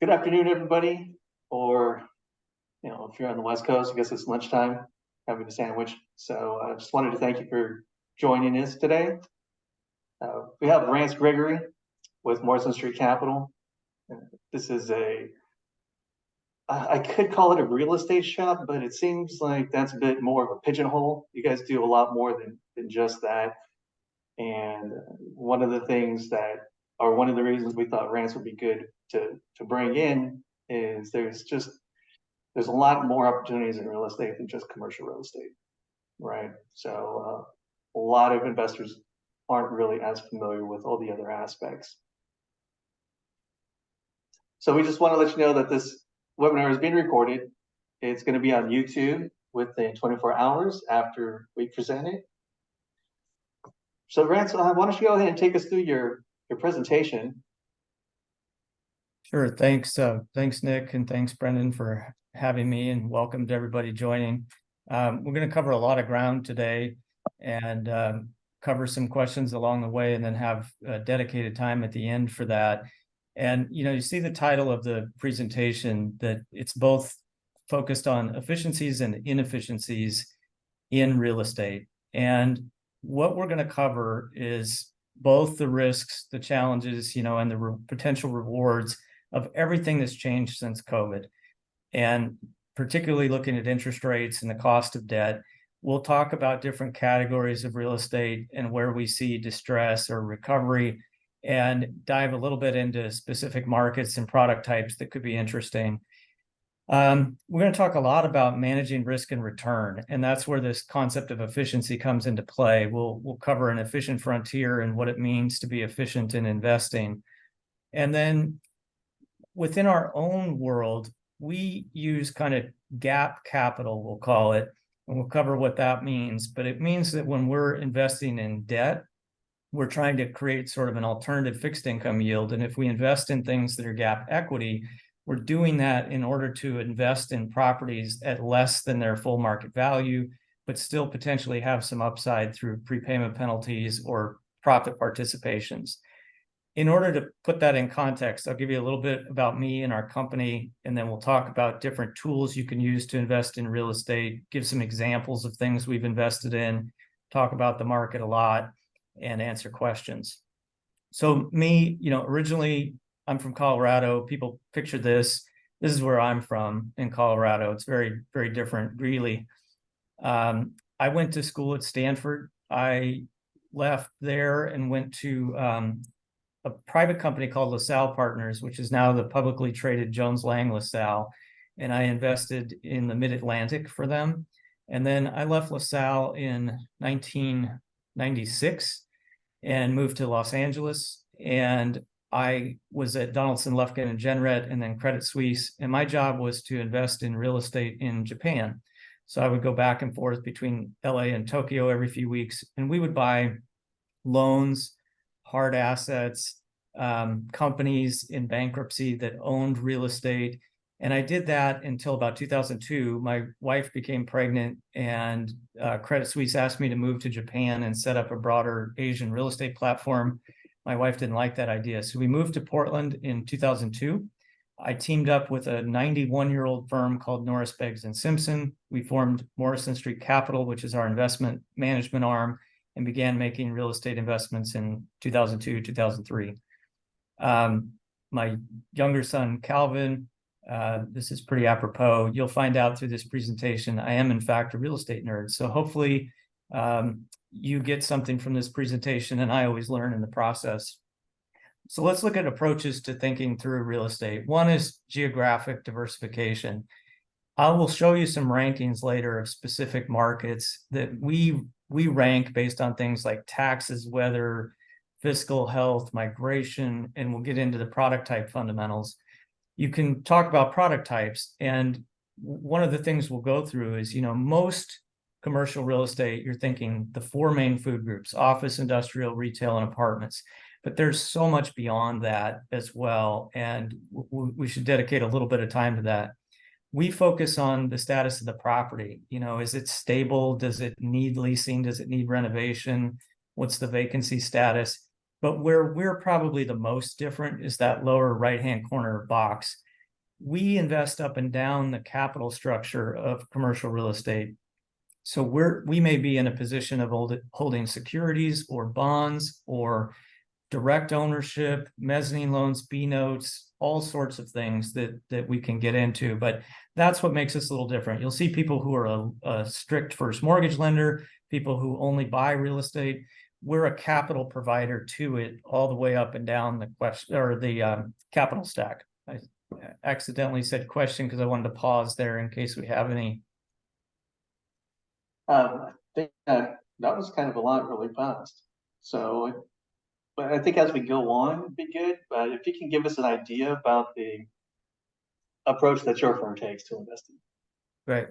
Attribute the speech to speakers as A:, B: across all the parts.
A: Good afternoon, everybody. Or, if you're on the West Coast, I guess it's lunchtime, having a sandwich. So I just wanted to thank you for joining us today. We have Rance Gregory with Morrison Street Capital. This is I could call it a real estate shop, but it seems like that's a bit more of a pigeonhole. You guys do a lot more than just that. And one of the things one of the reasons we thought Rance would be good to bring in is there's a lot more opportunities in real estate than just commercial real estate, right? So a lot of investors aren't really as familiar with all the other aspects. So we just want to let you know that this webinar is being recorded. It's going to be on YouTube within 24 hours after we present it. So Rance, why don't you go ahead and take us through your presentation.
B: Sure. Thanks, Nick, and thanks, Brendan, for having me, and welcome to everybody joining. We're going to cover a lot of ground today and cover some questions along the way, and then have dedicated time at the end for that. And, you see the title of the presentation, that it's both focused on efficiencies and inefficiencies in real estate. And what we're going to cover is both the risks, the challenges, and the potential rewards of everything that's changed since COVID. And particularly looking at interest rates and the cost of debt. We'll talk about different categories of real estate and where we see distress or recovery, and dive a little bit into specific markets and product types that could be interesting. We're going to talk a lot about managing risk and return, and that's where this concept of efficiency comes into play. We'll cover an efficient frontier and what it means to be efficient in investing. And then within our own world, we use kind of gap capital, we'll call it, and we'll cover what that means. But it means that when we're investing in debt, we're trying to create sort of an alternative fixed income yield. And if we invest in things that are gap equity, we're doing that in order to invest in properties at less than their full market value, but still potentially have some upside through prepayment penalties or profit participations. In order to put that in context, I'll give you a little bit about me and our company, and then we'll talk about different tools you can use to invest in real estate, give some examples of things we've invested in, talk about the market a lot, and answer questions. So me, originally I'm from Colorado. People picture this. This is where I'm from in Colorado. It's very, very different, really. I went to school at Stanford. I left there and went to a private company called LaSalle Partners, which is now the publicly traded Jones Lang LaSalle. And I invested in the Mid-Atlantic for them. And then I left LaSalle in 1996 and moved to Los Angeles. And I was at Donaldson, Lufkin, and Genret, and then Credit Suisse. And my job was to invest in real estate in Japan. So I would go back and forth between LA and Tokyo every few weeks, and we would buy loans, hard assets, companies in bankruptcy that owned real estate. And I did that until about 2002. My wife became pregnant, and Credit Suisse asked me to move to Japan and set up a broader Asian real estate platform. My wife didn't like that idea. So we moved to Portland in 2002. I teamed up with a 91-year-old firm called Norris, Beggs & Simpson. We formed Morrison Street Capital, which is our investment management arm, and began making real estate investments in 2002, 2003. My younger son, Calvin, this is pretty apropos. You'll find out through this presentation, I am in fact a real estate nerd. So hopefully you get something from this presentation, and I always learn in the process. So let's look at approaches to thinking through real estate. One is geographic diversification. I will show you some rankings later of specific markets that we rank based on things like taxes, weather, fiscal health, migration, and we'll get into the product type fundamentals. You can talk about product types, and one of the things we'll go through is, most commercial real estate, you're thinking the four main food groups: office, industrial, retail, and apartments. But there's so much beyond that as well, and we should dedicate a little bit of time to that. We focus on the status of the property. Is it stable? Does it need leasing? Does it need renovation? What's the vacancy status? But where we're probably the most different is that lower right-hand corner box. we invest up and down the capital structure of commercial real estate. So we may be in a position of holding securities or bonds or direct ownership, mezzanine loans, B notes, all sorts of things that we can get into. But that's what makes us a little different. You'll see people who are a strict first mortgage lender, people who only buy real estate. We're a capital provider to it all the way up and down the question or the capital stack. I accidentally said question because I wanted to pause there in case we have any.
A: I think that was kind of a lot really fast. So, but I think as we go on, it'd be good. But if you can give us an idea about the approach that your firm takes to investing.
B: Right.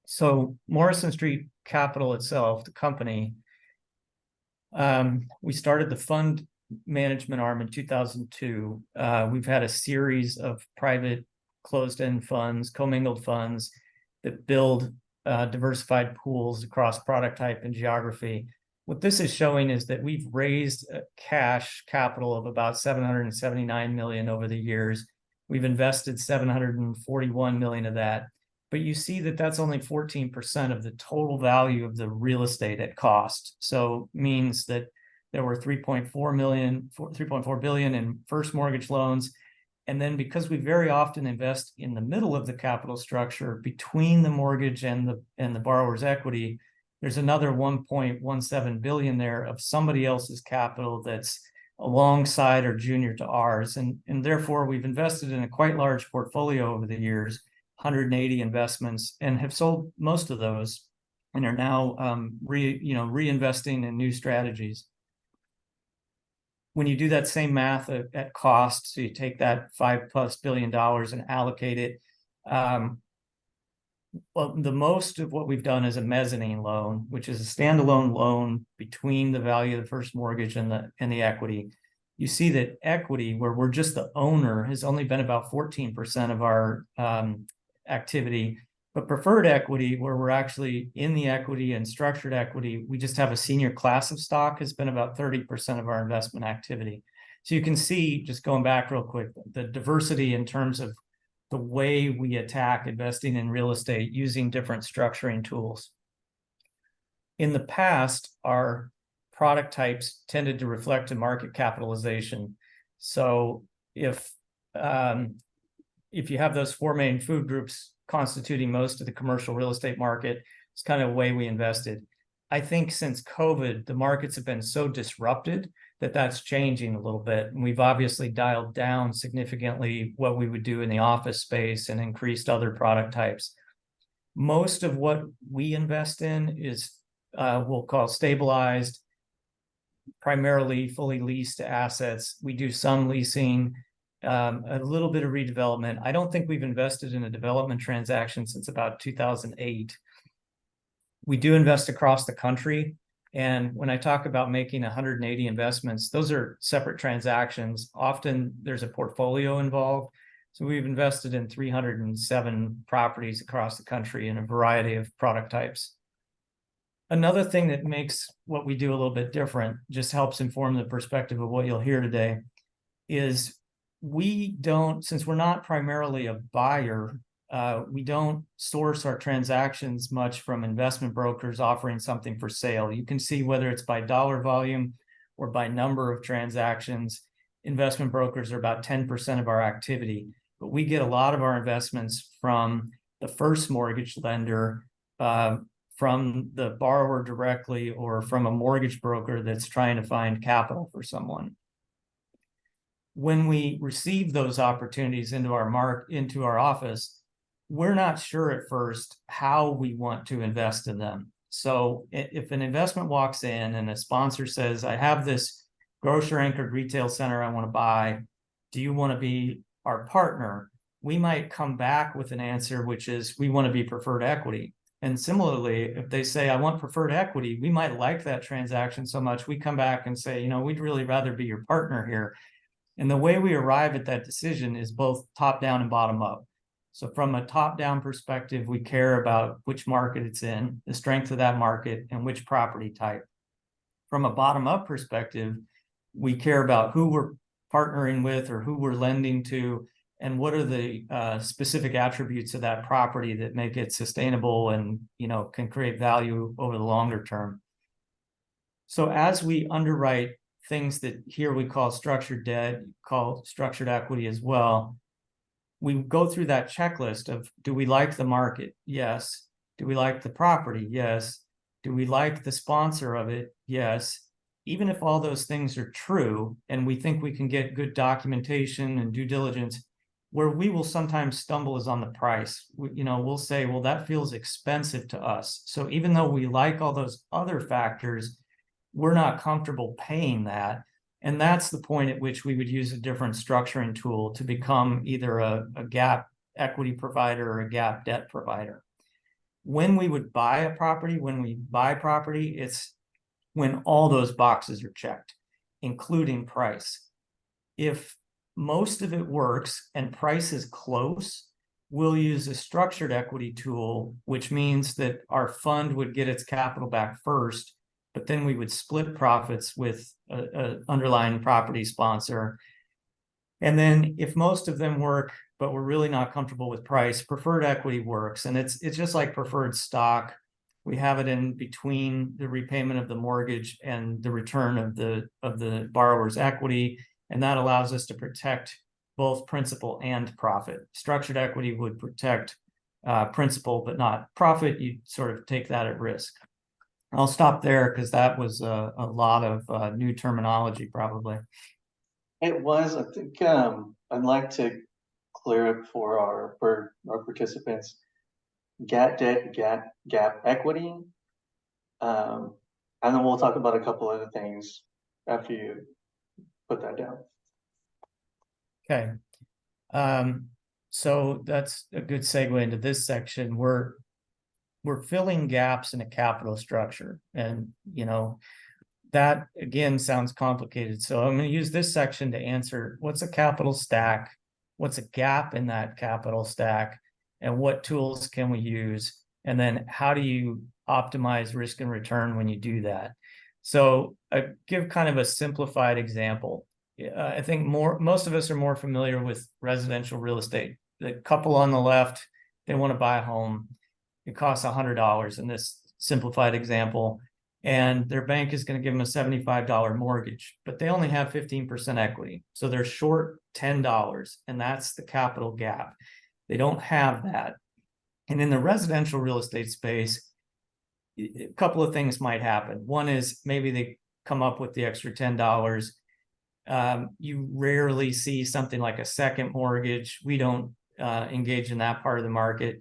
B: So Morrison Street Capital itself, the company, we started the fund management arm in 2002. We've had a series of private closed-end funds, commingled funds that build diversified pools across product type and geography. What this is showing is that we've raised cash capital of about 779 million over the years. We've invested 741 million of that. But you see that that's only 14% of the total value of the real estate at cost. So means that there were 3.4 billion in first mortgage loans. And then because we very often invest in the middle of the capital structure between the mortgage and the borrower's equity, there's another 1.17 billion there of somebody else's capital that's alongside or junior to ours. And therefore we've invested in a quite large portfolio over the years, 180 investments, and have sold most of those and are now reinvesting in new strategies. When you do that same math at cost, so you take that $5+ billion and allocate it, well, the most of what we've done is a mezzanine loan, which is a standalone loan between the value of the first mortgage and the equity. You see that equity, where we're just the owner, has only been about 14% of our activity. But preferred equity, where we're actually in the equity and structured equity, we just have a senior class of stock, has been about 30% of our investment activity. So you can see, just going back real quick, the diversity in terms of the way we attack investing in real estate using different structuring tools. In the past, our product types tended to reflect a market capitalization. So if you have those four main food groups constituting most of the commercial real estate market, it's kind of the way we invested. I think since COVID, the markets have been so disrupted that that's changing a little bit. And we've obviously dialed down significantly what we would do in the office space and increased other product types. Most of what we invest in is we'll call stabilized, primarily fully leased assets. We do some leasing, a little bit of redevelopment. I don't think we've invested in a development transaction since about 2008. We do invest across the country. And when I talk about making 180 investments, those are separate transactions. Often there's a portfolio involved. So we've invested in 307 properties across the country in a variety of product types. Another thing that makes what we do a little bit different, just helps inform the perspective of what you'll hear today, is we don't, since we're not primarily a buyer, we don't source our transactions much from investment brokers offering something for sale. You can see whether it's by dollar volume or by number of transactions, investment brokers are about 10% of our activity. But we get a lot of our investments from the first mortgage lender, from the borrower directly, or from a mortgage broker that's trying to find capital for someone. When we receive those opportunities into our office, we're not sure at first how we want to invest in them. So if an investment walks in and a sponsor says, I have this grocery anchored retail center I want to buy, do you want to be our partner? We might come back with an answer, which is we want to be preferred equity. And similarly, if they say, I want preferred equity, we might like that transaction so much, we come back and say, we'd really rather be your partner here. And the way we arrive at that decision is both top down and bottom up. So from a top down perspective, we care about which market it's in, the strength of that market, and which property type. From a bottom up perspective, we care about who we're partnering with or who we're lending to, and what are the specific attributes of that property that make it sustainable and, can create value over the longer term. So as we underwrite things that here we call structured debt, call structured equity as well, we go through that checklist of, do we like the market? Yes. Do we like the property? Yes. Do we like the sponsor of it? Yes. Even if all those things are true and we think we can get good documentation and due diligence, where we will sometimes stumble is on the price. We'll say, well, that feels expensive to us. So even though we like all those other factors, we're not comfortable paying that. And that's the point at which we would use a different structuring tool to become either a gap equity provider or a gap debt provider. When we would buy a property, it's when all those boxes are checked, including price. If most of it works and price is close, we'll use a structured equity tool, which means that our fund would get its capital back first, but then we would split profits with an underlying property sponsor. And then if most of them work, but we're really not comfortable with price, preferred equity works. And it's just like preferred stock. We have it in between the repayment of the mortgage and the return of the borrower's equity. And that allows us to protect both principal and profit. Structured equity would protect principal, but not profit. You sort of take that at risk. I'll stop there because that was a lot of new terminology, probably.
A: It was, I think, I'd like to clear it for our participants. Gap debt, gap equity. And then we'll talk about a couple other things after you put that down.
B: Okay. So that's a good segue into this section. We're filling gaps in a capital structure. And, that again sounds complicated. So I'm going to use this section to answer what's a capital stack, what's a gap in that capital stack, and what tools can we use? And then how do you optimize risk and return when you do that? So I give kind of a simplified example. I think most of us are more familiar with residential real estate. The couple on the left, they want to buy a home. It costs $100 in this simplified example, and their bank is going to give them a $75 mortgage, but they only have 15% equity. So they're short $10, and that's the capital gap. They don't have that. And in the residential real estate space, a couple of things might happen. One is maybe they come up with the extra $10. You rarely see something like a second mortgage. We don't engage in that part of the market.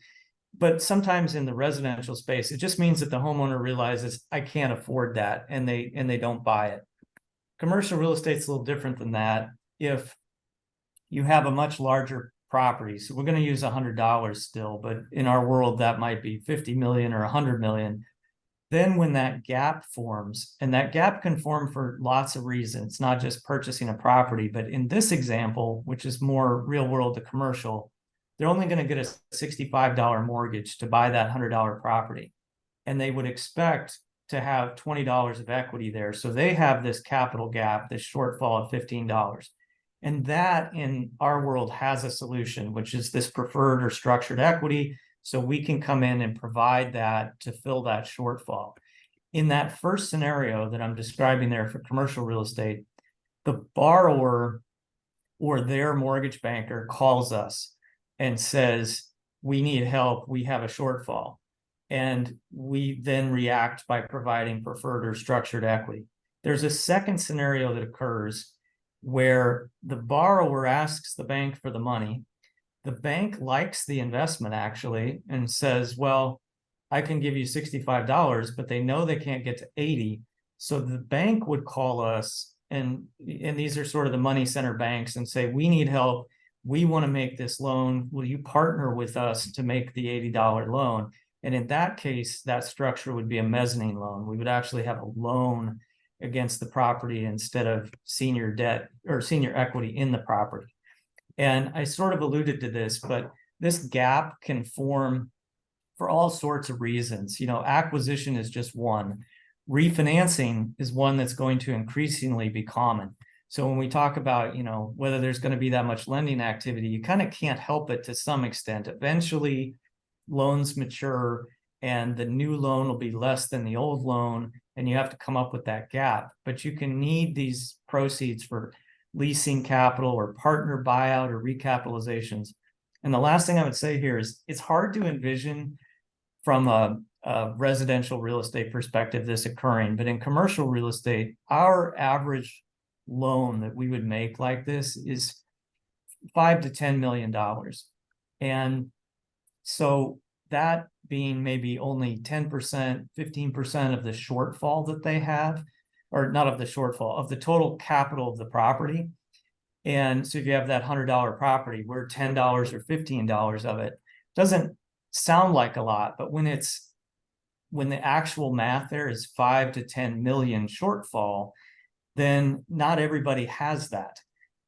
B: But sometimes in the residential space, it just means that the homeowner realizes I can't afford that, and they don't buy it. Commercial real estate's a little different than that. If you have a much larger property, so we're going to use $100 still, but in our world that might be 50 million or 100 million. Then when that gap forms, and that gap can form for lots of reasons, not just purchasing a property, but in this example, which is more real world to commercial, they're only going to get a $65 mortgage to buy that $100 property. And they would expect to have $20 of equity there. So they have this capital gap, this shortfall of $15. And that in our world has a solution, which is this preferred or structured equity. So we can come in and provide that to fill that shortfall. In that first scenario that I'm describing there for commercial real estate, the borrower or their mortgage banker calls us and says, we need help, we have a shortfall. And we then react by providing preferred or structured equity. There's a second scenario that occurs where the borrower asks the bank for the money. The bank likes the investment actually and says, well, I can give you $65, but they know they can't get to 80. So the bank would call us, and these are sort of the money center banks, and say, we need help. We want to make this loan. Will you partner with us to make the $80 loan? And in that case, that structure would be a mezzanine loan. We would actually have a loan against the property instead of senior debt or senior equity in the property. And I sort of alluded to this, but this gap can form for all sorts of reasons. Acquisition is just one. Refinancing is one that's going to increasingly be common. So when we talk about, whether there's going to be that much lending activity, you kind of can't help it to some extent. Eventually, loans mature and the new loan will be less than the old loan, and you have to come up with that gap. But you can need these proceeds for leasing capital or partner buyout or recapitalizations. And the last thing I would say here is it's hard to envision from a residential real estate perspective this occurring, but in commercial real estate, our average loan that we would make like this is $5 to $10 million. And so that being maybe only 10%, 15% of the shortfall that they have, or not of the shortfall, of the total capital of the property. And so if you have that $100 property, we're $10 or $15 of it. Doesn't sound like a lot, but when the actual math there is 5 to 10 million shortfall, then not everybody has that.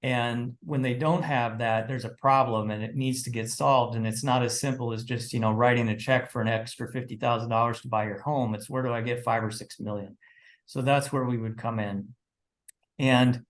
B: And when they don't have that, there's a problem and it needs to get solved. And it's not as simple as just, writing a check for an extra $50,000 to buy your home. It's where do I get 5 or 6 million? So that's where we would come in. And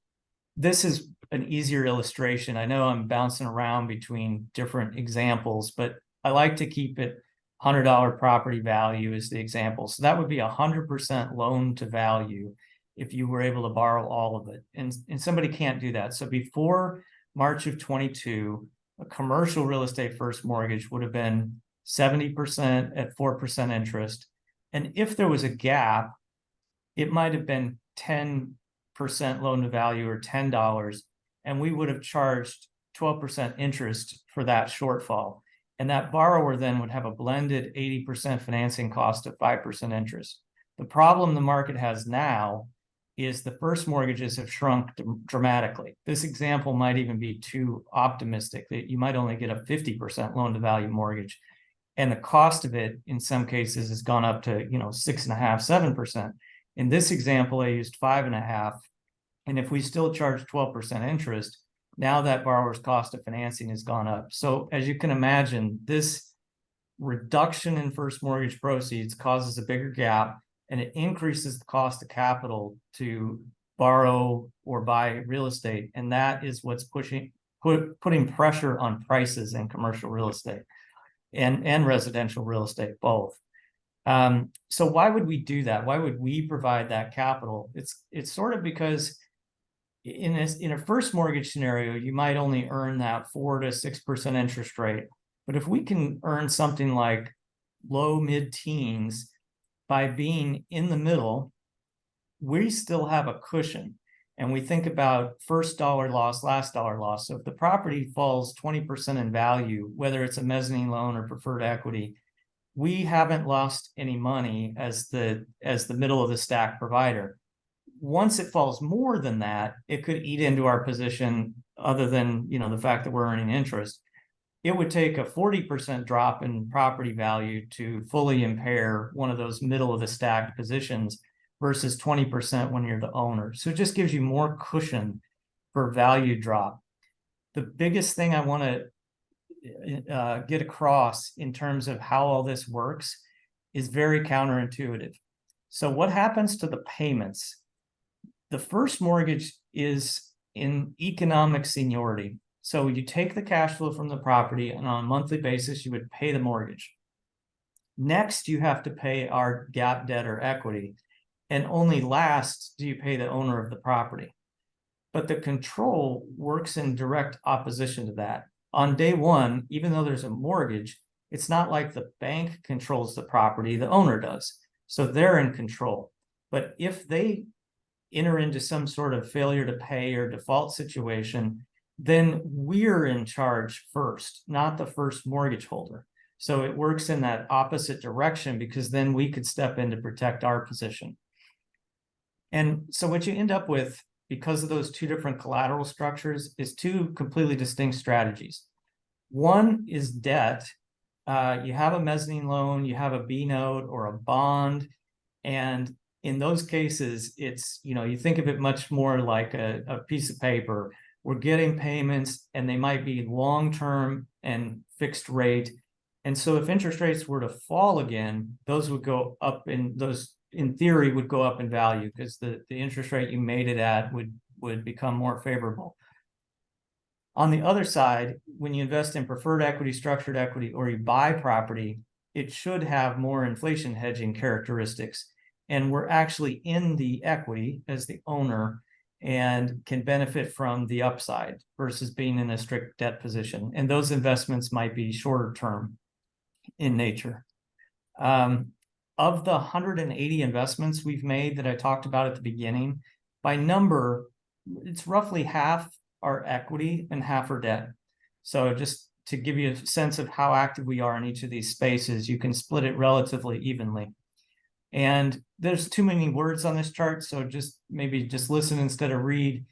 B: this is an easier illustration. I know I'm bouncing around between different examples, but I like to keep it $100 property value is the example. So that would be 100% loan to value if you were able to borrow all of it. And somebody can't do that. So before March of 22, a commercial real estate first mortgage would have been 70% at 4% interest. And if there was a gap, it might have been 10% loan to value or $10, and we would have charged 12% interest for that shortfall. And that borrower then would have a blended 80% financing cost of 5% interest. The problem the market has now is the first mortgages have shrunk dramatically. This example might even be too optimistic, that you might only get a 50% loan to value mortgage. And the cost of it in some cases has gone up to 6.5%, 7%. In this example, I used 5.5%. And if we still charge 12% interest, now that borrower's cost of financing has gone up. So as you can imagine, this reduction in first mortgage proceeds causes a bigger gap, and it increases the cost of capital to borrow or buy real estate. And that is what's putting pressure on prices in commercial real estate and residential real estate, both. So why would we do that? Why would we provide that capital? It's sort of because in a first mortgage scenario, you might only earn that 4 to 6% interest rate. But if we can earn something like low mid-teens by being in the middle, we still have a cushion. And we think about first dollar loss, last dollar loss. So if the property falls 20% in value, whether it's a mezzanine loan or preferred equity, we haven't lost any money as the middle of the stack provider. Once it falls more than that, it could eat into our position, other than the fact that we're earning interest. It would take a 40% drop in property value to fully impair one of those middle of the stack positions versus 20% when you're the owner. So it just gives you more cushion for value drop. The biggest thing I want to get across in terms of how all this works is very counterintuitive. So what happens to the payments? The first mortgage is in economic seniority. So you take the cash flow from the property, and on a monthly basis, you would pay the mortgage. Next, you have to pay our gap debt or equity. And only last do you pay the owner of the property. But the control works in direct opposition to that. On day one, even though there's a mortgage, it's not like the bank controls the property, the owner does. So they're in control. But if they enter into some sort of failure to pay or default situation, then we're in charge first, not the first mortgage holder. So it works in that opposite direction, because then we could step in to protect our position. And so what you end up with, because of those two different collateral structures, is two completely distinct strategies. One is debt. You have a mezzanine loan, you have a B note or a bond, and in those cases, it's, you think of it much more like a piece of paper. We're getting payments, and they might be long-term and fixed rate. And so if interest rates were to fall again, those would go up, in theory, would go up in value, because the interest rate you made it at would would become more favorable. On the other side, when you invest in preferred equity, structured equity, or you buy property, it should have more inflation hedging characteristics. And we're actually in the equity as the owner and can benefit from the upside versus being in a strict debt position. And those investments might be shorter term in nature. Of the 180 investments we've made that I talked about at the beginning, by number, it's roughly half are equity and half are debt. So just to give you a sense of how active we are in each of these spaces, you can split it relatively evenly. And there's too many words on this chart, so maybe just listen instead of read.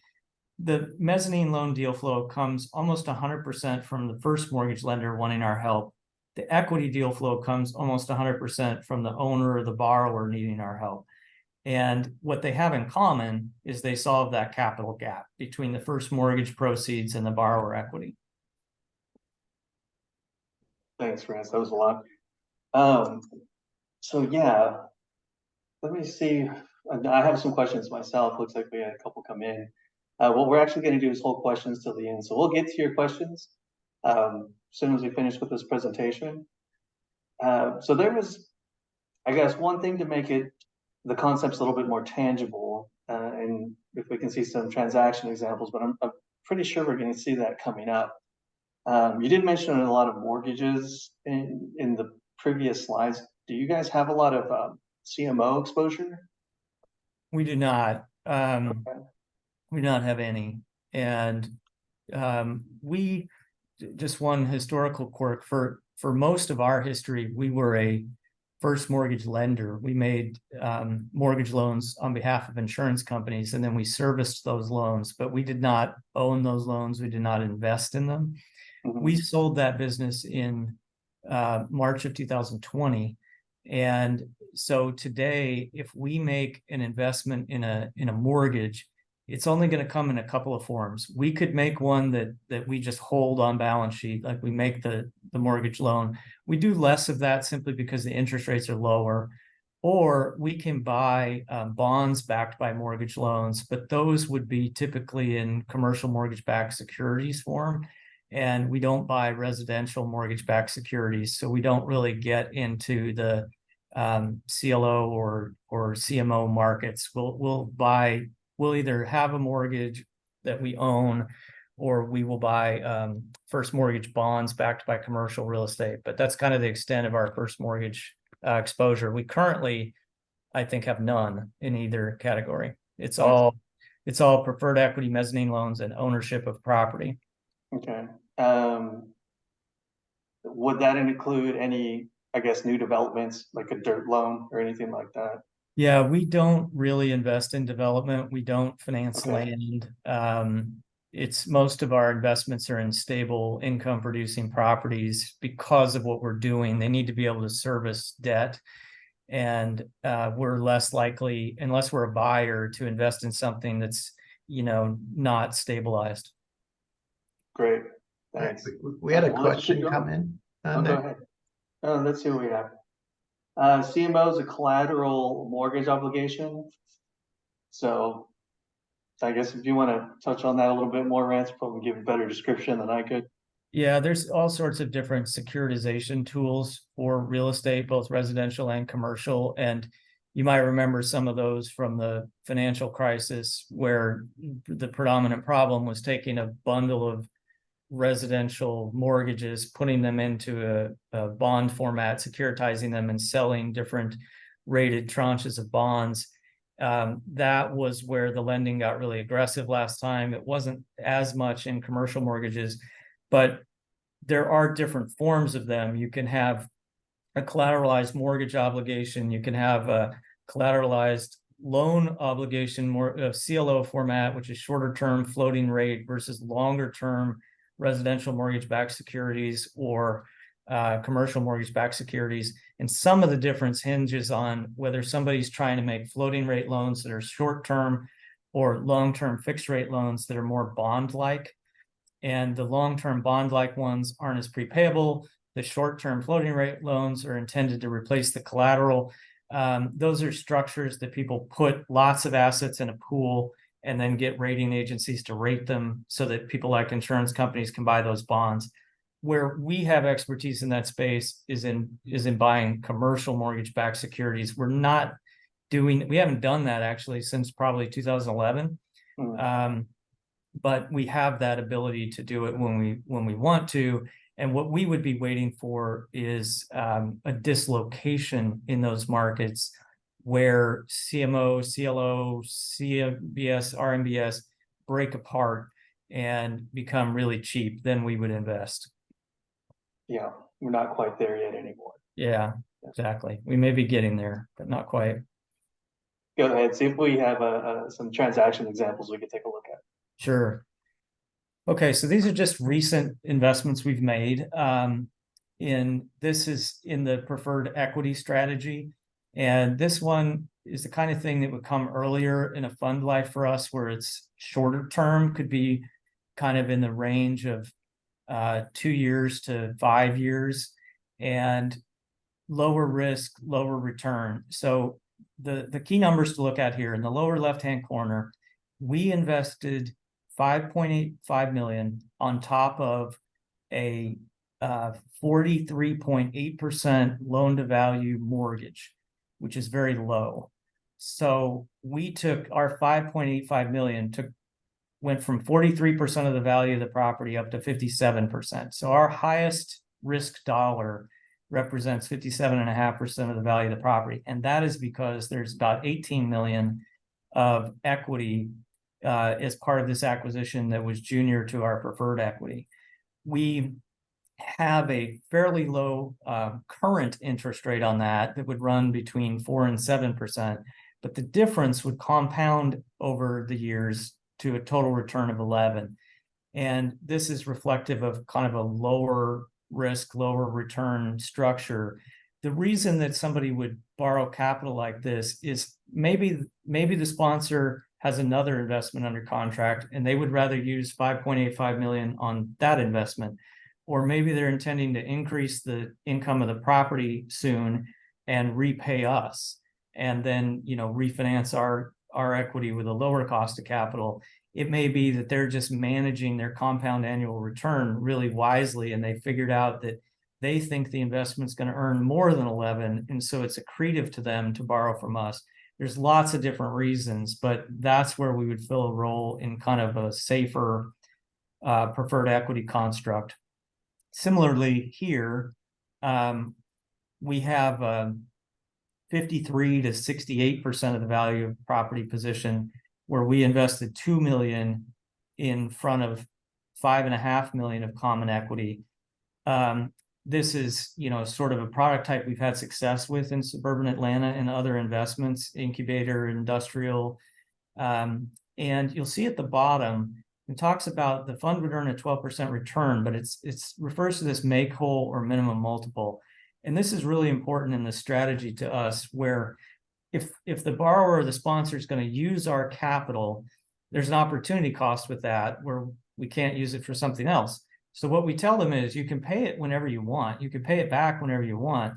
B: The mezzanine loan deal flow comes almost 100% from the first mortgage lender wanting our help. The equity deal flow comes almost 100% from the owner or the borrower needing our help. And what they have in common is they solve that capital gap between the first mortgage proceeds and the borrower equity.
A: Thanks, Rance. That was a lot. So yeah, let me see. I have some questions myself. Looks like we had a couple come in. What we're actually going to do is hold questions till the end. So we'll get to your questions as soon as we finish with this presentation. So there was, I guess, one thing to make the concept's a little bit more tangible, and if we can see some transaction examples, but I'm pretty sure we're going to see that coming up. You did mention a lot of mortgages in the previous slides. Do you guys have a lot of CMO exposure?
B: We do not.
A: Okay.
B: We do not have any. And we, just one historical quirk, for most of our history, we were a first mortgage lender. We made mortgage loans on behalf of insurance companies, and then we serviced those loans, but we did not own those loans. We did not invest in them. Mm-hmm. We sold that business in March of 2020. And so today, if we make an investment in a mortgage, it's only going to come in a couple of forms. We could make one that we just hold on balance sheet, like we make the mortgage loan. We do less of that simply because the interest rates are lower. Or we can buy bonds backed by mortgage loans, but those would be typically in commercial mortgage-backed securities form. And we don't buy residential mortgage-backed securities, so we don't really get into the CLO or CMO markets. We'll either have a mortgage that we own, or we will buy first mortgage bonds backed by commercial real estate. But that's kind of the extent of our first mortgage exposure. We currently, I think, have none in either category. It's all preferred equity, mezzanine loans, and ownership of property.
A: Okay. Would that include any, I guess, new developments like a dirt loan or anything like that?
B: Yeah, we don't really invest in development. We don't finance land. It's most of our investments are in stable income producing properties because of what we're doing. They need to be able to service debt. And we're less likely, unless we're a buyer, to invest in something that's, not stabilized.
A: Great. Thanks.
C: We had a question come in.
A: Go ahead. Let's see what we have. CMO is a collateral mortgage obligation. So I guess if you want to touch on that a little bit more, Rance, probably give a better description than I could.
B: Yeah, there's all sorts of different securitization tools for real estate, both residential and commercial. And you might remember some of those from the financial crisis, where the predominant problem was taking a bundle of residential mortgages, putting them into a bond format, securitizing them, and selling different rated tranches of bonds. That was where the lending got really aggressive last time. It wasn't as much in commercial mortgages, but there are different forms of them. You can have a collateralized mortgage obligation. You can have a collateralized loan obligation, more CLO format, which is shorter term floating rate versus longer term residential mortgage-backed securities or commercial mortgage-backed securities. And some of the difference hinges on whether somebody's trying to make floating rate loans that are short-term or long-term fixed rate loans that are more bond-like. And the long-term bond-like ones aren't as prepayable. The short-term floating rate loans are intended to replace the collateral. Those are structures that people put lots of assets in a pool and then get rating agencies to rate them so that people like insurance companies can buy those bonds. Where we have expertise in that space is in buying commercial mortgage-backed securities. We haven't done that actually since probably 2011. But we have that ability to do it when we want to. And what we would be waiting for is a dislocation in those markets where CMO, CLO, CMBS, RMBS break apart and become really cheap. Then we would invest.
A: Yeah, we're not quite there yet anymore.
B: Yeah, exactly. We may be getting there, but not quite.
A: Go ahead, see if we have some transaction examples we could take a look at.
B: Sure. Okay, so these are just recent investments we've made. This is in the preferred equity strategy. And this one is the kind of thing that would come earlier in a fund life for us, where it's shorter term, could be kind of in the range of 2 years to 5 years, and lower risk, lower return. So the key numbers to look at here in the lower left-hand corner, we invested $5.85 million on top of a 43.8% loan to value mortgage, which is very low. So we took our $5.85 million, went from 43% of the value of the property up to 57%. So our highest risk dollar represents 57.5% of the value of the property. And that is because there's about 18 million of equity as part of this acquisition that was junior to our preferred equity. We have a fairly low current interest rate on that would run between 4% and 7%, but the difference would compound over the years to a total return of 11%. And this is reflective of kind of a lower risk, lower return structure. The reason that somebody would borrow capital like this is maybe the sponsor has another investment under contract and they would rather use $5.85 million on that investment. Or maybe they're intending to increase the income of the property soon and repay us, and then refinance our equity with a lower cost of capital. It may be that they're just managing their compound annual return really wisely, and they figured out that they think the investment's going to earn more than 11, and so it's accretive to them to borrow from us. There's lots of different reasons, but that's where we would fill a role in kind of a safer preferred equity construct. Similarly here, we have 53 to 68% of the value of property position, where we invested $2 million in front of $5.5 million of common equity. This is, sort of a product type we've had success with in suburban Atlanta and other investments, incubator, industrial. And you'll see at the bottom, it talks about the fund would earn a 12% return, but it's refers to this make whole or minimum multiple. And this is really important in the strategy to us, where if the borrower or the sponsor is going to use our capital, there's an opportunity cost with that where we can't use it for something else. So what we tell them is you can pay it whenever you want. You can pay it back whenever you want,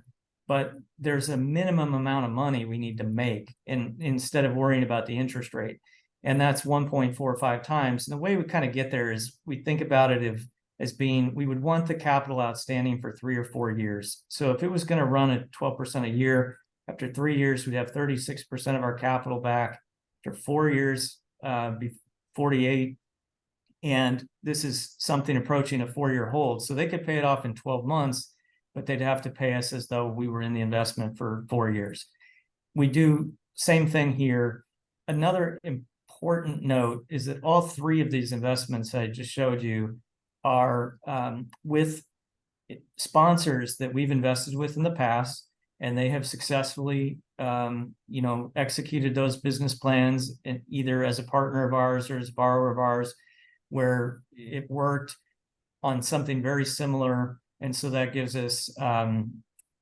B: but there's a minimum amount of money we need to make instead of worrying about the interest rate. And that's 1.45 times. And the way we kind of get there is we think about it as being, we would want the capital outstanding for 3 or 4 years. So if it was going to run at 12% a year, after 3 years, we'd have 36% of our capital back. After 4 years, be 48. And this is something approaching a 4-year hold. So they could pay it off in 12 months, but they'd have to pay us as though we were in the investment for 4 years. We do same thing here. Another important note is that all 3 of these investments I just showed you are with sponsors that we've invested with in the past, and they have successfully executed those business plans, and either as a partner of ours or as a borrower of ours, where it worked on something very similar. And so that gives us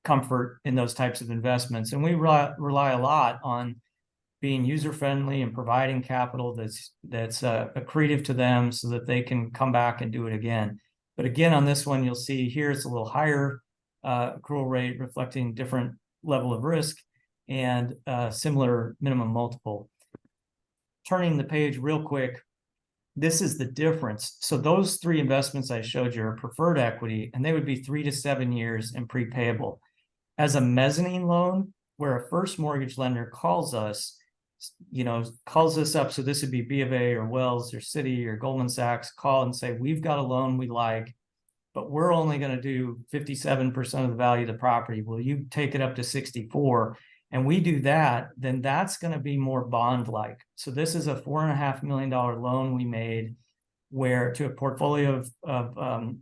B: comfort in those types of investments. And we rely a lot on being user-friendly and providing capital that's accretive to them so that they can come back and do it again. But again, on this one, you'll see here it's a little higher accrual rate, reflecting different level of risk and similar minimum multiple. turning the page real quick, this is the difference. So those 3 investments I showed you are preferred equity, and they would be 3 to 7 years and prepayable. As a mezzanine loan, where a first mortgage lender calls us up, so this would be B of A or Wells or Citi or Goldman Sachs, call and say, we've got a loan we like, but we're only going to do 57% of the value of the property. Will you take it up to 64? And we do that, then that's going to be more bond-like. So this is a $4.5 million loan we made where to a portfolio of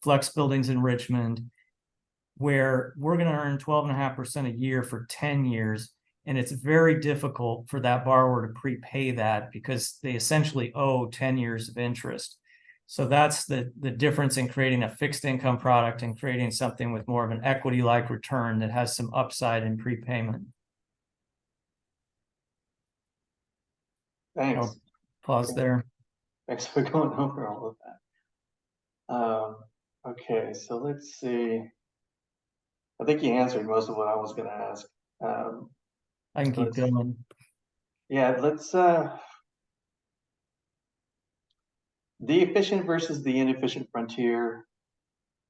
B: flex buildings in Richmond, where we're going to earn 12.5% a year for 10 years. And it's very difficult for that borrower to prepay that because they essentially owe 10 years of interest. So that's the difference in creating a fixed income product and creating something with more of an equity-like return that has some upside in prepayment.
A: Thanks.
B: I'll pause there.
A: Thanks for going over all of that. Okay, so let's see. I think you answered most of what I was going to ask.
B: I can keep going.
A: Yeah, let's the efficient versus the inefficient frontier.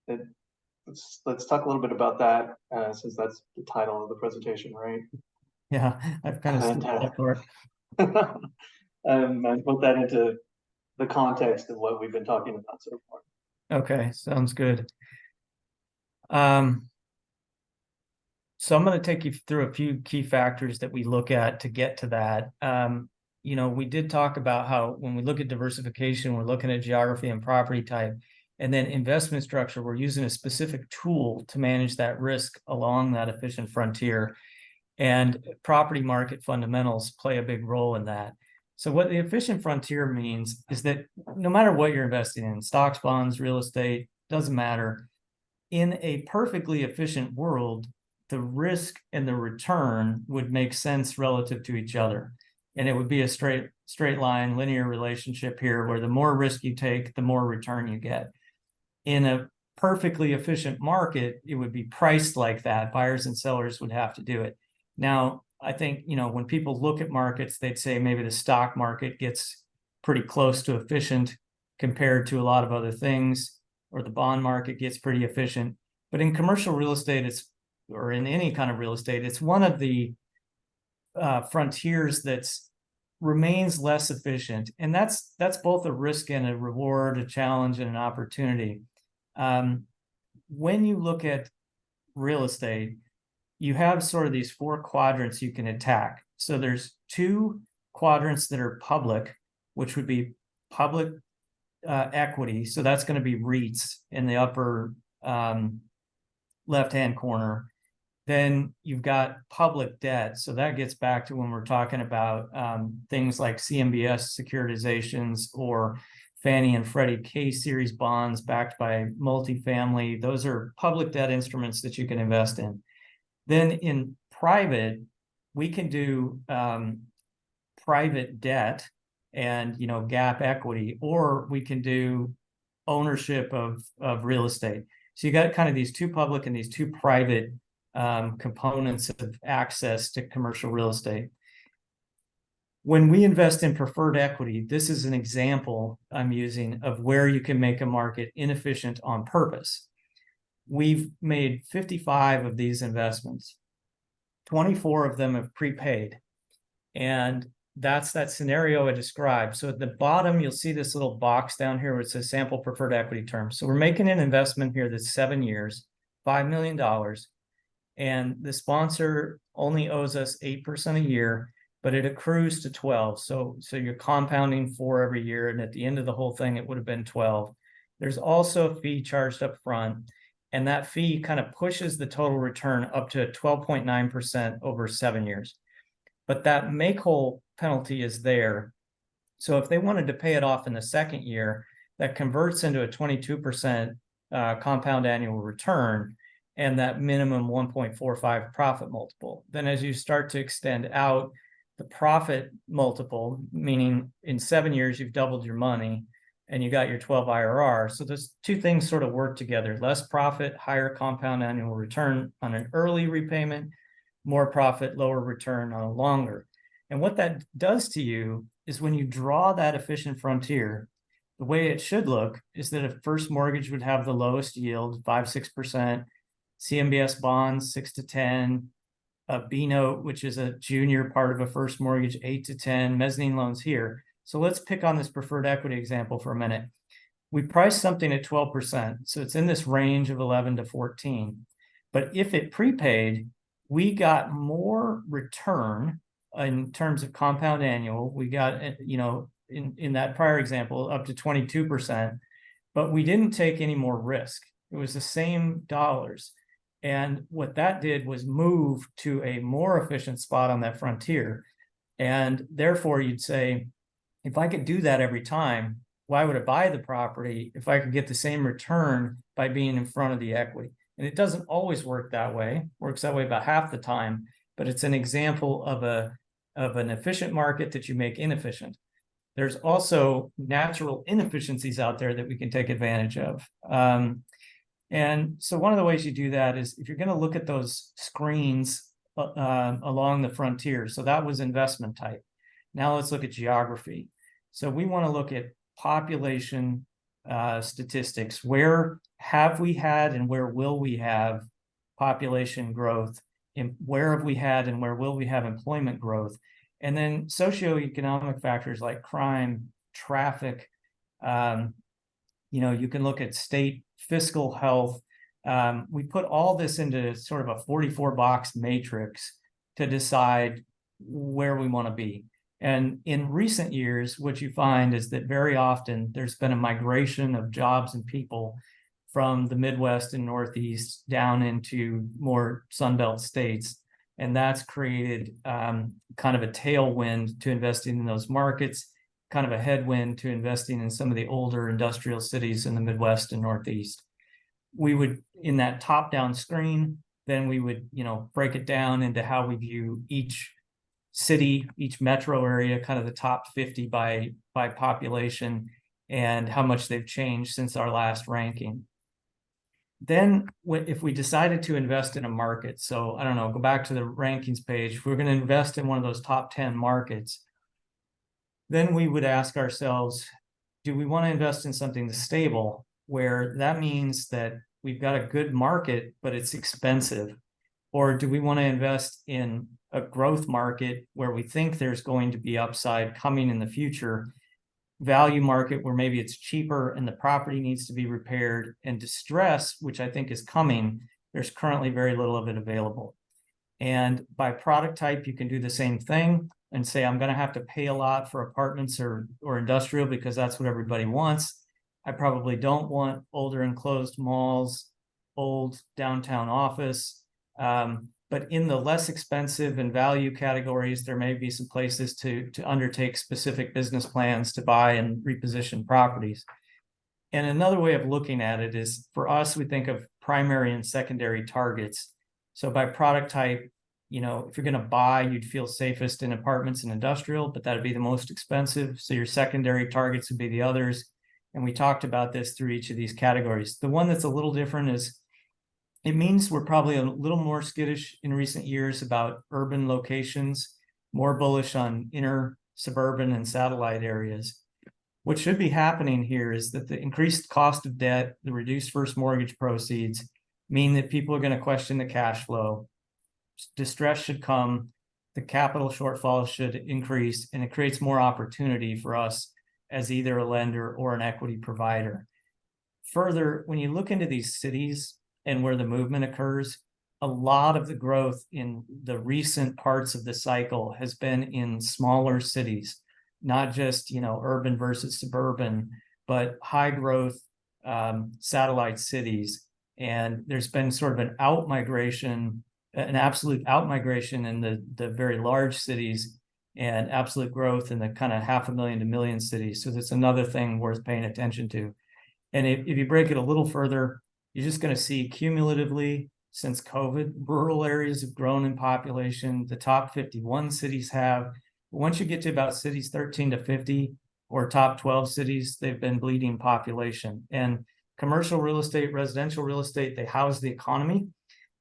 A: Let's talk a little bit about that, since that's the title of the presentation, right?
B: Yeah, I've kind of skipped that part.
A: I put that into the context of what we've been talking about so far.
B: Okay, sounds good. So I'm going to take you through a few key factors that we look at to get to that. We did talk about how when we look at diversification, we're looking at geography and property type, and then investment structure, we're using a specific tool to manage that risk along that efficient frontier. And property market fundamentals play a big role in that. So what the efficient frontier means is that no matter what you're investing in, stocks, bonds, real estate, doesn't matter. In a perfectly efficient world, the risk and the return would make sense relative to each other. And it would be a straight line, linear relationship here, where the more risk you take, the more return you get. In a perfectly efficient market, it would be priced like that. Buyers and sellers would have to do it. Now, I think, when people look at markets, they'd say maybe the stock market gets pretty close to efficient compared to a lot of other things, or the bond market gets pretty efficient. But in commercial real estate, or in any kind of real estate, it's one of the frontiers that's remains less efficient. And that's both a risk and a reward, a challenge and an opportunity. When you look at real estate, you have sort of these 4 quadrants you can attack. So there's 2 quadrants that are public, which would be public equity. So that's going to be REITs in the upper left-hand corner. Then you've got public debt. So that gets back to when we're talking about things like CMBS securitizations or Fannie and Freddie K-series bonds backed by multifamily. Those are public debt instruments that you can invest in. Then in private, we can do private debt and gap equity, or we can do ownership of real estate. So you got kind of these 2 public and these 2 private components of access to commercial real estate. When we invest in preferred equity, this is an example I'm using of where you can make a market inefficient on purpose. We've made 55 of these investments. 24 of them have prepaid. And that's that scenario I described. So at the bottom, you'll see this little box down here where it says sample preferred equity terms. So we're making an investment here that's 7 years, $5 million. And the sponsor only owes us 8% a year, but it accrues to 12. So you're compounding 4 every year. And at the end of the whole thing, it would have been 12. There's also a fee charged up front. And that fee kind of pushes the total return up to 12.9% over 7 years. But that make-whole penalty is there. So if they wanted to pay it off in the 2nd year, that converts into a 22% compound annual return and that minimum 1.45 profit multiple. Then as you start to extend out the profit multiple, meaning in 7 years, you've doubled your money, and you got your 12 IRR. So those 2 things sort of work together: less profit, higher compound annual return on an early repayment, more profit, lower return on a longer. And what that does to you is when you draw that efficient frontier, the way it should look is that a first mortgage would have the lowest yield, 5-6%, CMBS bonds 6 to 10, a B note, which is a junior part of a first mortgage, 8 to 10, mezzanine loans here. So let's pick on this preferred equity example for a minute. We priced something at 12%, so it's in this range of 11 to 14. But if it prepaid, we got more return in terms of compound annual. We got, in that prior example, up to 22%, but we didn't take any more risk. It was the same dollars. And what that did was move to a more efficient spot on that frontier. And therefore, you'd say, if I could do that every time, why would I buy the property if I could get the same return by being in front of the equity? And it doesn't always work that way. It works that way about half the time, but it's an example of an efficient market that you make inefficient. There's also natural inefficiencies out there that we can take advantage of. And so one of the ways you do that is if you're going to look at those screens along the frontier. So that was investment type. Now let's look at geography. So we want to look at population statistics. Where have we had and where will we have population growth? And where have we had and where will we have employment growth? And then socioeconomic factors like crime, traffic. You can look at state fiscal health. We put all this into sort of a 44-box matrix to decide where we want to be. And in recent years, what you find is that very often there's been a migration of jobs and people from the Midwest and Northeast down into more Sunbelt states. And that's created kind of a tailwind to investing in those markets, kind of a headwind to investing in some of the older industrial cities in the Midwest and Northeast. We would, in that top-down screen, then we would, break it down into how we view each city, each metro area, kind of the top 50 by population, and how much they've changed since our last ranking. Then if we decided to invest in a market, so I don't know, go back to the rankings page, if we're going to invest in one of those top 10 markets, then we would ask ourselves, do we want to invest in something that's stable, where that means that we've got a good market, but it's expensive? Or do we want to invest in a growth market where we think there's going to be upside coming in the future, value market where maybe it's cheaper and the property needs to be repaired, and distress, which I think is coming, there's currently very little of it available. And by product type, you can do the same thing and say, I'm going to have to pay a lot for apartments or industrial because that's what everybody wants. I probably don't want older enclosed malls, old downtown office. But in the less expensive and value categories, there may be some places to undertake specific business plans to buy and reposition properties. And another way of looking at it is, for us, we think of primary and secondary targets. So by product type, if you're going to buy, you'd feel safest in apartments and industrial, but that'd be the most expensive. So your secondary targets would be the others. And we talked about this through each of these categories. The one that's a little different is, it means we're probably a little more skittish in recent years about urban locations, more bullish on inner suburban and satellite areas. What should be happening here is that the increased cost of debt, the reduced first mortgage proceeds, mean that people are going to question the cash flow. Distress should come, the capital shortfall should increase, and it creates more opportunity for us as either a lender or an equity provider. Further, when you look into these cities and where the movement occurs, a lot of the growth in the recent parts of the cycle has been in smaller cities, not just, urban versus suburban, but high growth satellite cities. And there's been sort of an absolute out-migration in the very large cities, and absolute growth in the kind of 500,000 to 1 million cities. So that's another thing worth paying attention to. And if you break it a little further, you're just going to see cumulatively since COVID, rural areas have grown in population. The top 51 cities have. But once you get to about cities 13 to 50 or top 12 cities, they've been bleeding population. And commercial real estate, residential real estate, they house the economy.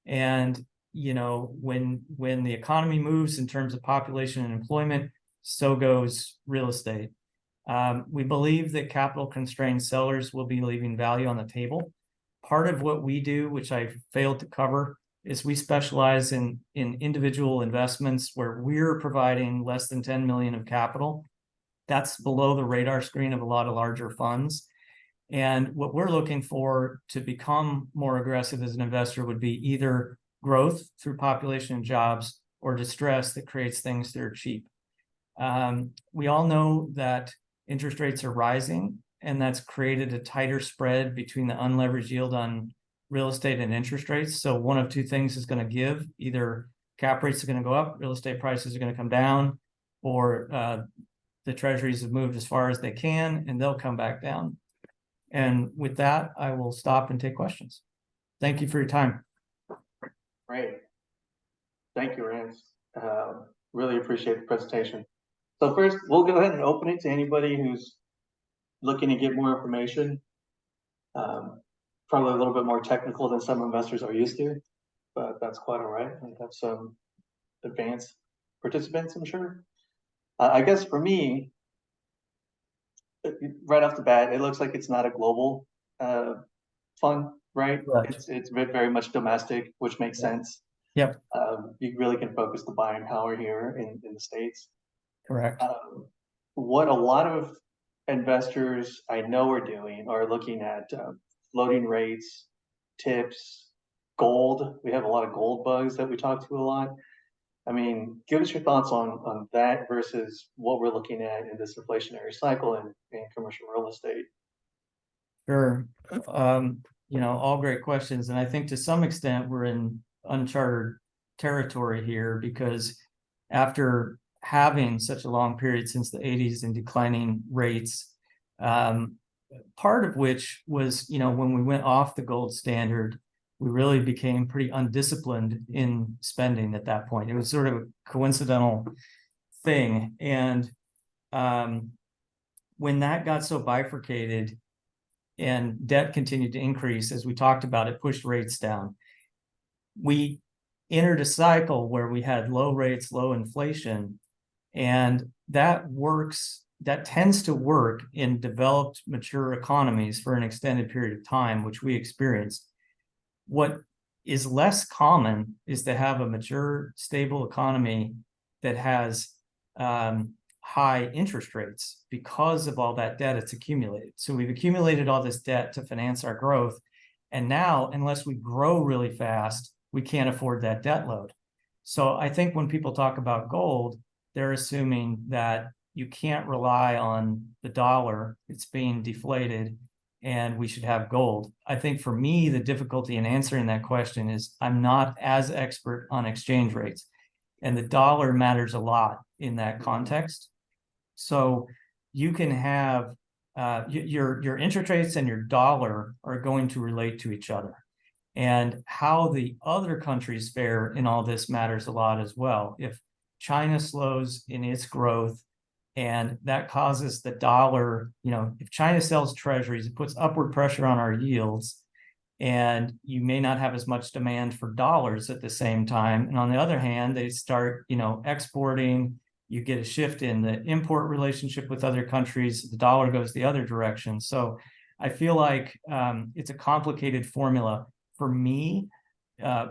B: And, you know, when the economy moves in terms of population and employment, so goes real estate. We believe that capital constrained sellers will be leaving value on the table. Part of what we do, which I failed to cover, is we specialize in individual investments where we're providing less than 10 million of capital. That's below the radar screen of a lot of larger funds. And what we're looking for to become more aggressive as an investor would be either growth through population and jobs or distress that creates things that are cheap. We all know that interest rates are rising, and that's created a tighter spread between the unleveraged yield on real estate and interest rates. So one of two things is going to give: either cap rates are going to go up, real estate prices are going to come down, or the treasuries have moved as far as they can and they'll come back down. And with that, I will stop and take questions. Thank you for your time.
A: Great. Thank you, Rance. Really appreciate the presentation. So first, we'll go ahead and open it to anybody who's looking to get more information. Probably a little bit more technical than some investors are used to, but that's quite all right. We have some advanced participants, I'm sure. I guess for me, right off the bat, it looks like it's not a global fund, right?
B: Right.
A: It's very much domestic, which makes sense.
B: Yep.
A: You really can focus the buying power here in the States.
B: Correct.
A: What a lot of investors I know are doing are looking at floating rates, tips, gold. We have a lot of gold bugs that we talk to a lot. I mean, give us your thoughts on that versus what we're looking at in this inflationary cycle in commercial real estate.
B: Sure. You know, all great questions. And I think to some extent we're in uncharted territory here, because after having such a long period since the 80s and declining rates, part of which was, you know, when we went off the gold standard, we really became pretty undisciplined in spending at that point. It was sort of a coincidental thing. And when that got so bifurcated and debt continued to increase, as we talked about, it pushed rates down. We entered a cycle where we had low rates, low inflation, and that tends to work in developed, mature economies for an extended period of time, which we experienced. What is less common is to have a mature, stable economy that has high interest rates because of all that debt it's accumulated. So we've accumulated all this debt to finance our growth. And now, unless we grow really fast, we can't afford that debt load. So I think when people talk about gold, they're assuming that you can't rely on the dollar, it's being deflated, and we should have gold. I think for me, the difficulty in answering that question is I'm not as expert on exchange rates, and the dollar matters a lot in that context. So you can have your interest rates and your dollar are going to relate to each other. And how the other countries fare in all this matters a lot as well. If China slows in its growth and that causes the dollar, you know, if China sells treasuries, it puts upward pressure on our yields, and you may not have as much demand for dollars at the same time. And on the other hand, they start, you know, exporting, you get a shift in the import relationship with other countries, the dollar goes the other direction. So I feel like it's a complicated formula. For me,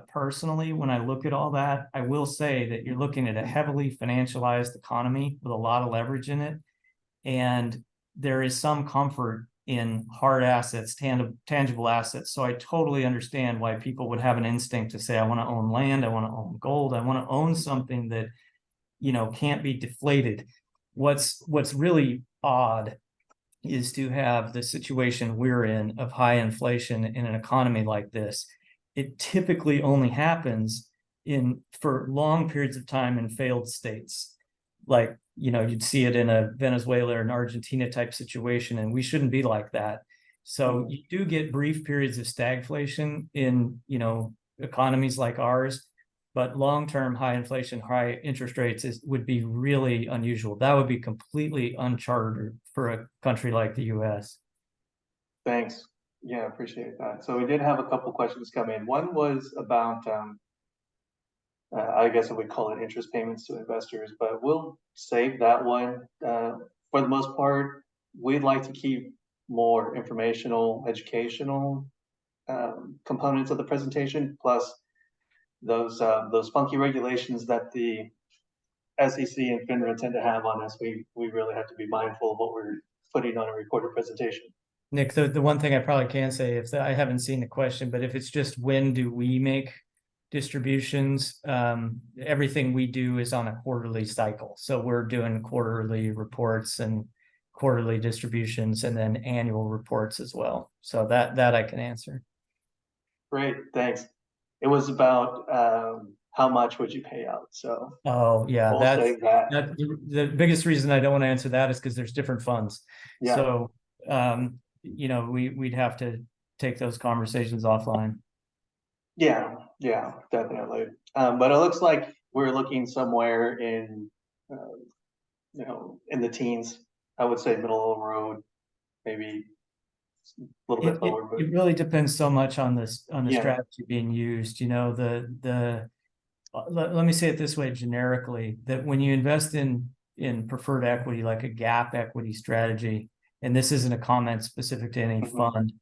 B: personally, when I look at all that, I will say that you're looking at a heavily financialized economy with a lot of leverage in it. And there is some comfort in hard assets, tangible assets. So I totally understand why people would have an instinct to say, I want to own land, I want to own gold, I want to own something that, you know, can't be deflated. What's really odd is to have the situation we're in of high inflation in an economy like this. It typically only happens for long periods of time in failed states. Like, you know, you'd see it in a Venezuela or an Argentina type situation, and we shouldn't be like that. So you do get brief periods of stagflation in, you know, economies like ours, but long-term high inflation, high interest rates would be really unusual. That would be completely uncharted for a country like the US.
A: Thanks. Yeah, appreciate that. So we did have a couple questions come in. One was about I guess we call it interest payments to investors, but we'll save that one. For the most part, we'd like to keep more informational, educational components of the presentation, plus those funky regulations that the SEC and FINRA tend to have on us. We really have to be mindful of what we're putting on a recorded presentation.
B: Nick, the one thing I probably can say, if I haven't seen the question, but if it's just when do we make distributions, everything we do is on a quarterly cycle. So we're doing quarterly reports and quarterly distributions and then annual reports as well. So that I can answer.
A: Great, thanks. It was about how much would you pay out? So
B: oh yeah,
A: we'll
B: that's
A: save that.
B: The biggest reason I don't want to answer that is because there's different funds.
A: Yeah.
B: So you know, we'd have to take those conversations offline.
A: Yeah, definitely. But it looks like we're looking somewhere in, you know, in the teens. I would say middle of the road, maybe a little bit lower. But
B: It really depends so much on the
A: Yeah.
B: strategy being used. You know, let me say it this way generically, that when you invest in preferred equity, like a gap equity strategy, and this isn't a comment specific to any
A: Mhm.
B: fund,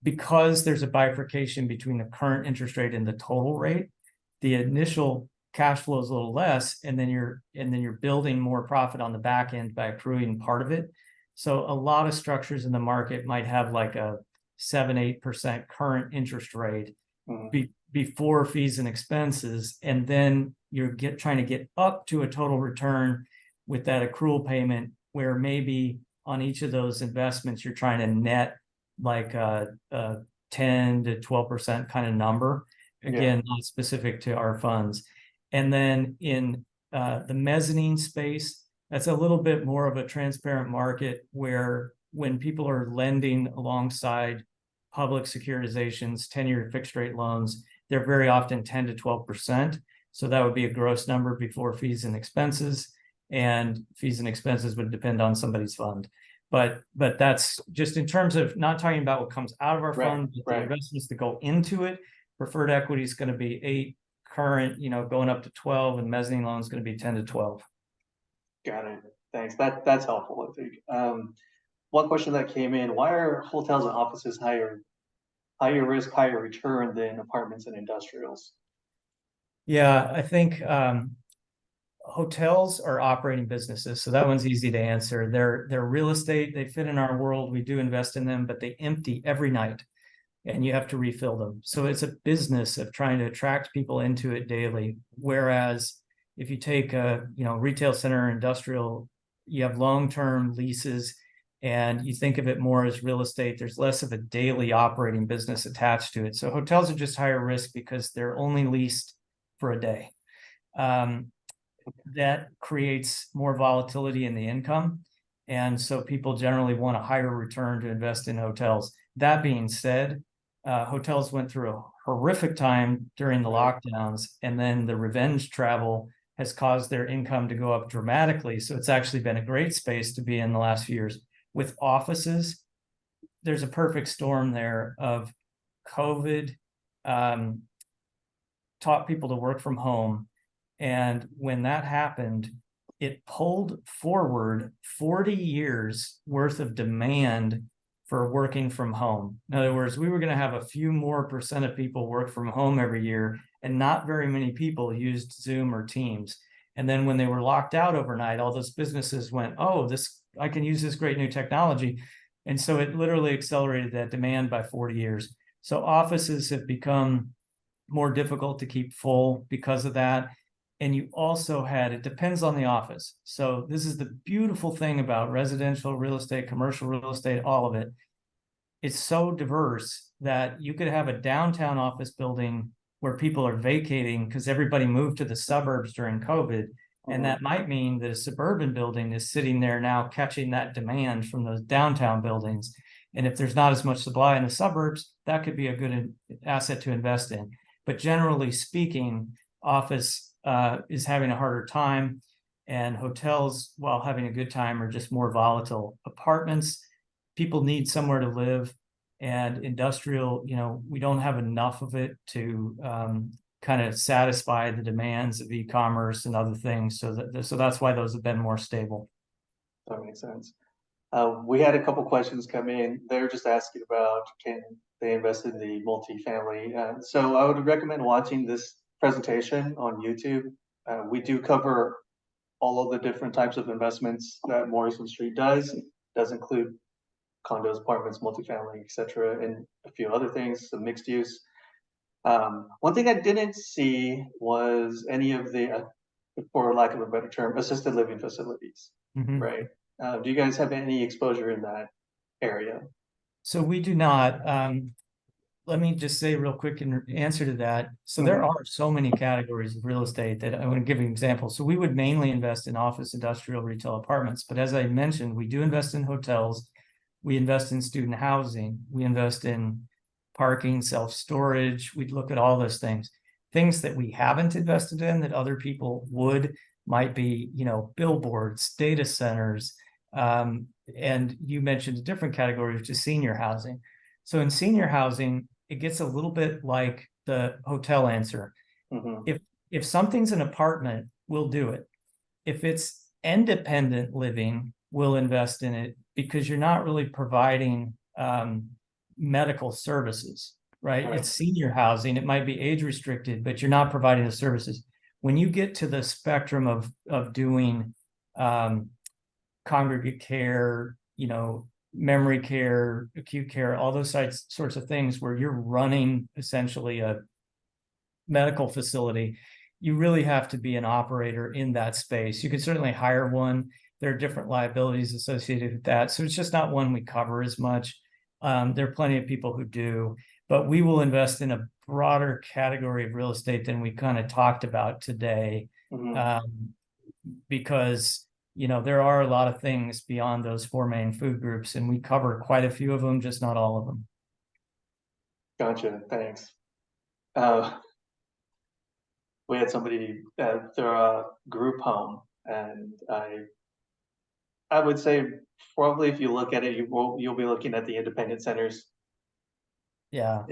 B: because there's a bifurcation between the current interest rate and the total rate, the initial cash flow is a little less, and then you're building more profit on the back end by accruing part of it. So a lot of structures in the market might have like a 7-8% current interest rate
A: Mhm.
B: before fees and expenses, and then you're trying to get up to a total return with that accrual payment, where maybe on each of those investments you're trying to net like a 10 to 12% kind of number. Again, not specific to our funds. And then in the mezzanine space, that's a little bit more of a transparent market, where when people are lending alongside public securitizations, 10-year fixed rate loans, they're very often 10 to 12%. So that would be a gross number before fees and expenses, and fees and expenses would depend on somebody's fund. But that's just in terms of not talking about what comes out of our fund, but the investments that go into it. Preferred equity is going to be 8 current, you know, going up to 12, and mezzanine loan is going to be 10 to 12.
A: Got it. Thanks. That's helpful, I think. One question that came in: why are hotels and offices higher risk, higher return than apartments and industrials?
B: Yeah, I think hotels are operating businesses, so that one's easy to answer. They're real estate. They fit in our world. We do invest in them, but they empty every night, and you have to refill them. So it's a business of trying to attract people into it daily. Whereas if you take a retail center, industrial, you have long-term leases, and you think of it more as real estate. There's less of a daily operating business attached to it. So hotels are just higher risk because they're only leased for a day. That creates more volatility in the income. And so people generally want a higher return to invest in hotels. That being said, hotels went through a horrific time during the lockdowns, and then the revenge travel has caused their income to go up dramatically. So it's actually been a great space to be in the last few years. With offices, there's a perfect storm there of COVID taught people to work from home. And when that happened, it pulled forward 40 years worth of demand for working from home. In other words, we were going to have a few more percent of people work from home every year, and not very many people used Zoom or Teams. And then when they were locked out overnight, all those businesses went, oh, I can use this great new technology. And so it literally accelerated that demand by 40 years. So offices have become more difficult to keep full because of that. And you also it depends on the office. So this is the beautiful thing about residential real estate, commercial real estate, all of it. It's so diverse that you could have a downtown office building where people are vacating because everybody moved to the suburbs during COVID. And that might mean that a suburban building is sitting there now catching that demand from those downtown buildings. And if there's not as much supply in the suburbs, that could be a good asset to invest in. But generally speaking, office is having a harder time, and hotels, while having a good time, are just more volatile. Apartments, people need somewhere to live, and industrial, we don't have enough of it to kind of satisfy the demands of e-commerce and other things. So that's why those have been more stable.
A: That makes sense. We had a couple questions come in. They're just asking about, can they invest in the multifamily? So I would recommend watching this presentation on YouTube. We do cover all of the different types of investments that Morrison Street does include condos, apartments, multifamily, etc., and a few other things, some mixed use. One thing I didn't see was any of the, for lack of a better term, assisted living facilities,
B: Mhm.
A: right? Do you guys have any exposure in that area?
B: So we do not. Let me just say real quick in answer to that. So there are so many categories of real estate that I want to give you an example. So we would mainly invest in office, industrial, retail, apartments. But as I mentioned, we do invest in hotels. We invest in student housing. We invest in parking, self-storage. We'd look at all those things. Things that we haven't invested in that other people would might be, billboards, data centers. And you mentioned a different category, which is senior housing. So in senior housing, it gets a little bit like the hotel answer. If something's an apartment, we'll do it. If it's independent living, we'll invest in it because you're not really providing medical services, right? It's senior housing. It might be age restricted, but you're not providing the services. When you get to the spectrum of doing congregate care, memory care, acute care, all those sorts of things where you're running essentially a medical facility, you really have to be an operator in that space. You can certainly hire one. There are different liabilities associated with that. So it's just not one we cover as much. There are plenty of people who do, but we will invest in a broader category of real estate than we kind of talked about today. Because there are a lot of things beyond those four main food groups, and we cover quite a few of them, just not all of them.
A: Gotcha, thanks. We had somebody at their group home, and I would say probably if you look at it, you'll be looking at the independent centers.
B: Yeah.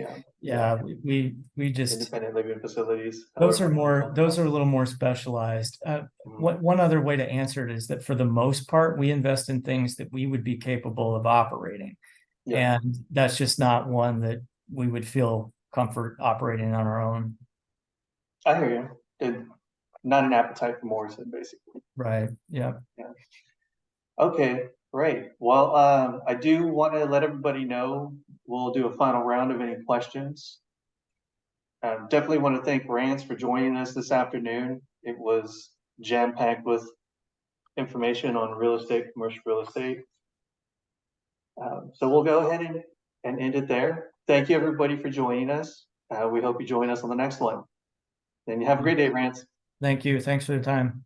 A: Yeah.
B: We just
A: Independent living facilities.
B: those are a little more specialized. One other way to answer it is that for the most part, we invest in things that we would be capable of operating.
A: Yeah.
B: And that's just not one that we would feel comfort operating on our own.
A: I hear you. And not an appetite for Morrison, basically.
B: Right. Yeah.
A: Okay, great. Well, I do want to let everybody know we'll do a final round of any questions. Definitely want to thank Rance for joining us this afternoon. It was jam-packed with information on real estate, commercial real estate. So we'll go ahead and end it there. Thank you, everybody, for joining us. We hope you join us on the next one. And you have a great day, Rance.
B: Thank you. Thanks for the time.